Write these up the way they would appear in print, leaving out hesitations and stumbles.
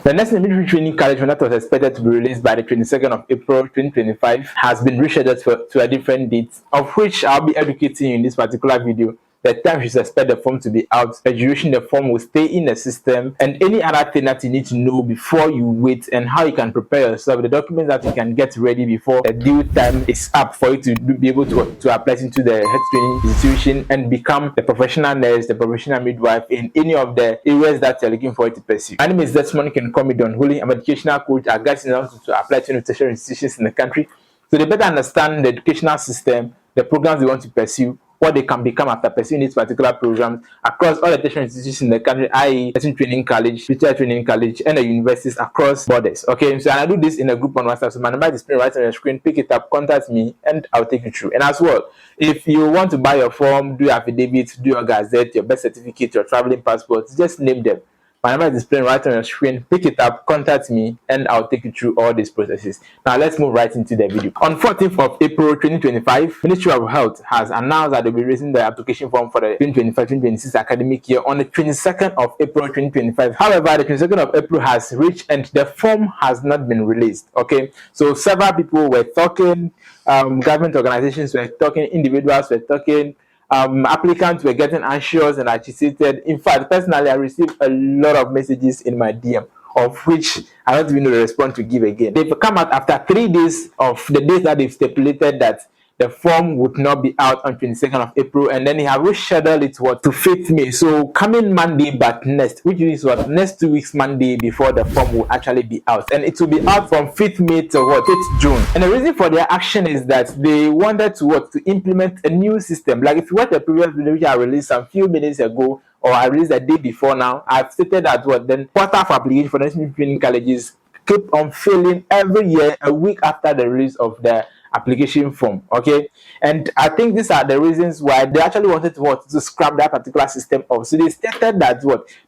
The Nursing and Midwifery Training College, that was expected to be released by the 22nd of April 2025, has been rescheduled to a different date, of which I'll be educating you in this particular video. The time you should expect the form to be out, the duration the form will stay in the system, and any other thing that you need to know before you wait, and how you can prepare yourself, the documents that you can get ready before the due time is up for you to be able to apply into the health training institution and become the professional nurse, the professional midwife in any of the areas that you're looking for to pursue. My name is Desmond. You can call me Don Holy. I'm an educational coach. I guide students to apply to tertiary institutions in the country so they better understand the educational system, the programs they want to pursue, what they can become after pursuing these particular programs across all the tertiary institutions in the country, i.e., nursing training college, teacher training college, and the universities across borders. Okay, so I do this in a group on WhatsApp. So my number is right on your screen. Pick it up, contact me, and I'll take you through. And as well, if you want to buy your form, do your affidavit, do your gazette, your birth certificate, your traveling passport, just name them. My number is displayed right on your screen. Pick it up, contact me, and I'll take you through all these processes. Now, let's move right into the video. On 14th of April 2025, Ministry of Health has announced that they'll be raising the application form for the 2025-2026 academic year on the 22nd of April 2025. However, the 22nd of April has reached and the form has not been released. Okay, so several people were talking, government organizations were talking, individuals were talking, applicants were getting anxious and agitated. In fact, personally, I received a lot of messages in my DM, of which I don't even know the response to give again. They've come out after 3 days of the days that they've stipulated that the form would not be out on 22nd of April, and then they have rescheduled it to 5th May. So coming Monday, but next, which is next 2 weeks Monday before the form will actually be out, and it will be out from 5th May to 5th June. And the reason for their action is that they wanted to implement a new system. Like if you watch the previous video which I released a few minutes ago, or I released a day before now, I've stated that then portal for application for nursing training colleges keep on failing every year, a week after the release of the application form. Okay, and I think these are the reasons why they actually wanted to scrap that particular system off. So they stated that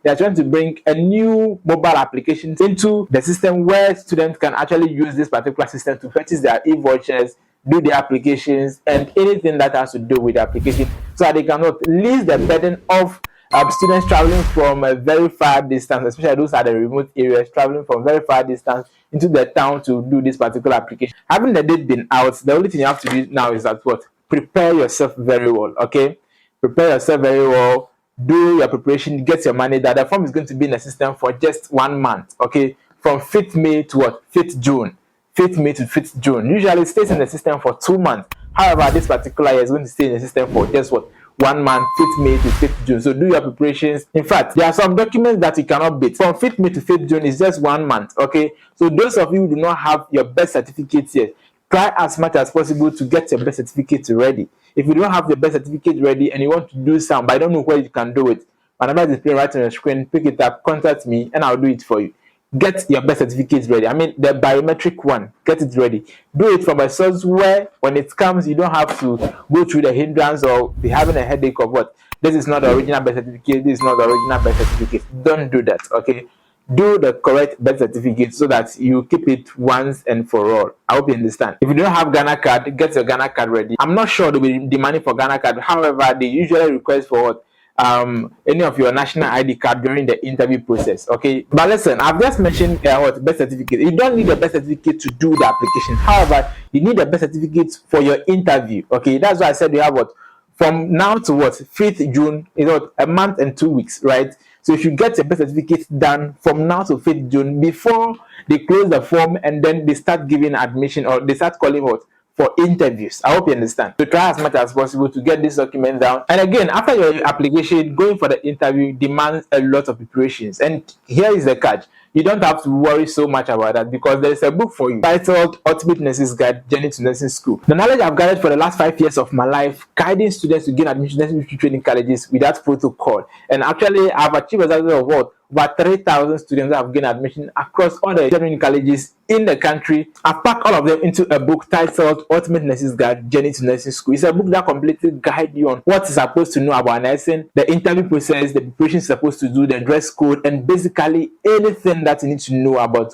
they are trying to bring a new mobile application into the system where students can actually use this particular system to purchase their e-vouchers, do the applications, and anything that has to do with the application, so that they cannot leave the burden of students traveling from a very far distance, especially those are the remote areas, traveling from very far distance into the town to do this particular application. Having the date been out, the only thing you have to do now is that prepare yourself very well. Okay, prepare yourself very well, do your preparation, get your money. That the form is going to be in the system for just 1 month. Okay, from 5th May to 5th June. 5th May to 5th June. Usually it stays in the system for 2 months. However, this particular year is going to stay in the system for just 1 month, 5th May to 5th June. So do your preparations. In fact, there are some documents that you cannot beat. From 5th May to 5th June is just 1 month. Okay, so those of you who do not have your birth certificates yet, try as much as possible to get your birth certificate ready. If you don't have your birth certificate ready and you want to do some, but I don't know where you can do it, my number is displayed right on the screen. Pick it up, contact me, and I'll do it for you. Get your birth certificate ready. I mean, the biometric one. Get it ready. Do it from a source where, when it comes, you don't have to go through the hindrance or be having a headache of this is not the original birth certificate. This is not the original birth certificate. Don't do that. Okay. Do the correct birth certificate so that you keep it once and for all. I hope you understand. If you don't have Ghana card, get your Ghana card ready. I'm not sure they'll be demanding for Ghana card. However, they usually request for any of your national ID card during the interview process. Okay, but listen, I've just mentioned birth certificate. You don't need a birth certificate to do the application. However, you need a birth certificate for your interview. Okay, that's why I said you have from now to 5th June is a month and 2 weeks, right? So if you get your birth certificate done from now to 5th June before they close the form and then they start giving admission, or they start calling for interviews. I hope you understand. So try as much as possible to get this document down. And again, after your application, going for the interview demands a lot of preparations. And here is the catch. You don't have to worry so much about that, because there is a book for you titled Ultimate Nurses Guide, Journey to Nursing School. The knowledge I've gathered for the last 5 years of my life, guiding students to gain admission to nursing training colleges without protocol. And actually, I've achieved a result of about 3,000 students have gained admission across all the training colleges in the country. I've packed all of them into a book titled Ultimate Nurses Guide, Journey to Nursing School. It's a book that completely guides you on what you're supposed to know about nursing, the interview process, the preparation you're supposed to do, the dress code, and basically anything that you need to know about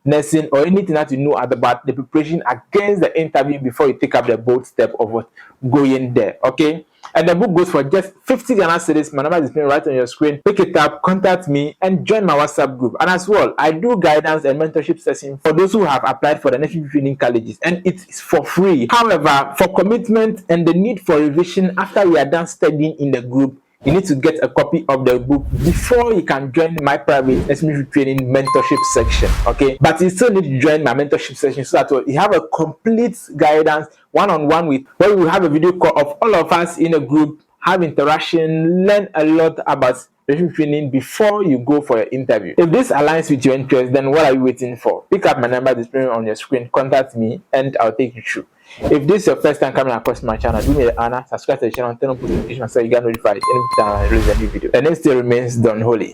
nursing, or anything that you know about the preparation against the interview before you take up the bold step of going there. Okay, And the book goes for just 50 Ghana cedis. My number is displayed right on your screen. Pick it up, contact me, and join my WhatsApp group. And as well, I do guidance and mentorship sessions for those who have applied for the national training colleges, and it is for free. However, for commitment and the need for revision after we are done studying in the group, you need to get a copy of the book before you can join my private SME training mentorship section. Okay, but you still need to join my mentorship section so that you have a complete guidance one-on-one with, where we will have a video call of all of us in a group, have interaction, learn a lot about training before you go for your interview. If this aligns with your interest, then what are you waiting for? Pick up my number displayed on your screen, contact me, and I'll take you through. If this is your first time coming across my channel, do me the honor, subscribe to the channel, turn on post notifications so you get notified anytime I release a new video. The name still remains Don Holy.